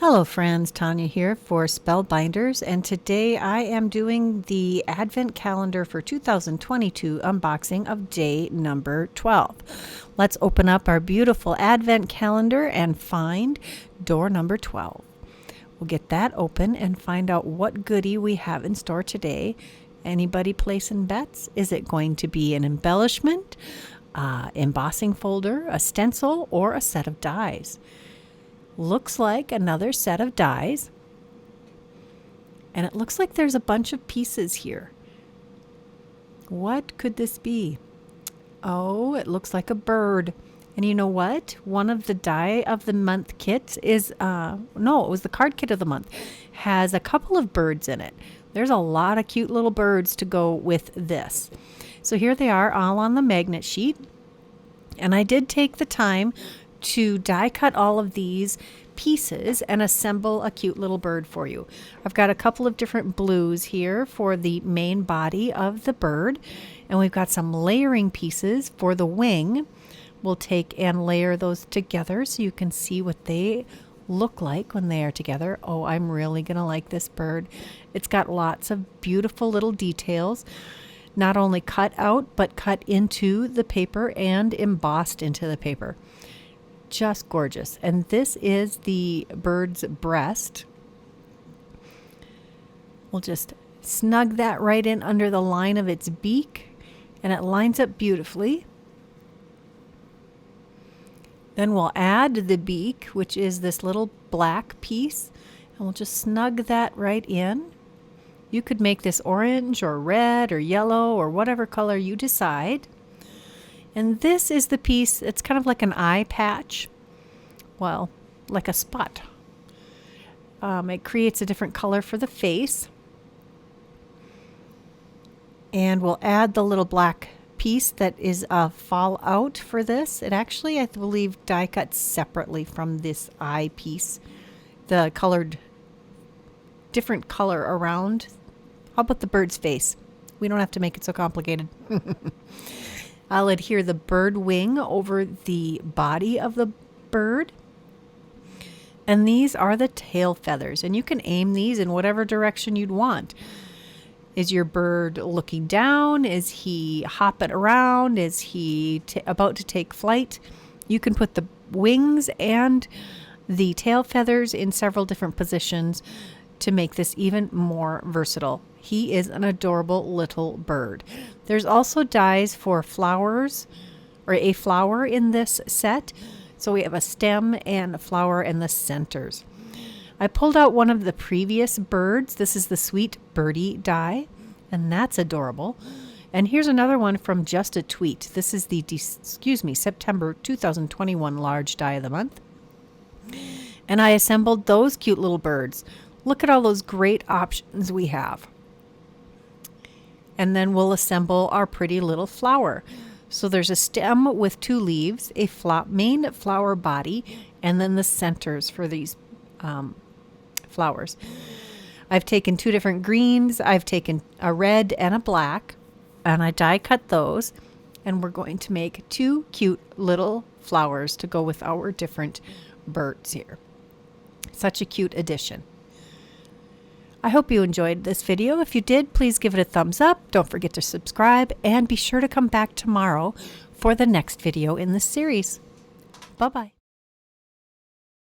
Hello friends, Tanya here for Spellbinders, and today I am doing the Advent Calendar for 2022 unboxing of day number 12. Let's open up our beautiful Advent Calendar and find door number 12. We'll get that open and find out what goodie we have in store today. Anybody placing bets? Is it going to be an embellishment, embossing folder, a stencil, or a set of dies? Looks like another set of dies, and it looks like there's a bunch of pieces here. What could this be? Oh, it looks like a bird. And you know what? One of the die of the month kits is no, it was the card kit of the month, has a couple of birds in it. There's a lot of cute little birds to go with this. So here they are, all on the magnet sheet, and I did take the time to die cut all of these pieces and assemble a cute little bird for you. I've got a couple of different blues here for the main body of the bird, and we've got some layering pieces for the wing. We'll take and layer those together so you can see what they look like when they are together. Oh, I'm really gonna like this bird. It's got lots of beautiful little details, not only cut out but cut into the paper and embossed into the paper. Just gorgeous. And this is the bird's breast. We'll just snug that right in under the line of its beak, and it lines up beautifully. Then we'll add the beak, which is this little black piece, and we'll just snug that right in. You could make this orange or red or yellow or whatever color you decide. And this is the piece, it's kind of like an eye patch. Well, like a spot. It creates a different color for the face. And we'll add the little black piece that is a fallout for this. It actually, I believe, die cuts separately from this eye piece. The colored, different color around. How about the bird's face? We don't have to make it so complicated. I'll adhere the bird wing over the body of the bird. And these are the tail feathers. And you can aim these in whatever direction you'd want. Is your bird looking down? Is he hopping around? Is he about to take flight? You can put the wings and the tail feathers in several different positions to make this even more versatile. He is an adorable little bird. There's also dies for flowers, or a flower in this set. So we have a stem and a flower in the centers. I pulled out one of the previous birds. This is the sweet Birdie die, and that's adorable. And here's another one from Just a Tweet. This is the, September 2021 large die of the month. And I assembled those cute little birds. Look at all those great options we have. And then we'll assemble our pretty little flower. So there's a stem with two leaves, a main flower body, and then the centers for these flowers. I've taken two different greens. I've taken a red and a black, and I die cut those. And we're going to make two cute little flowers to go with our different birds here. Such a cute addition. I hope you enjoyed this video. If you did, please give it a thumbs up. Don't forget to subscribe, and be sure to come back tomorrow for the next video in this series. Bye-bye.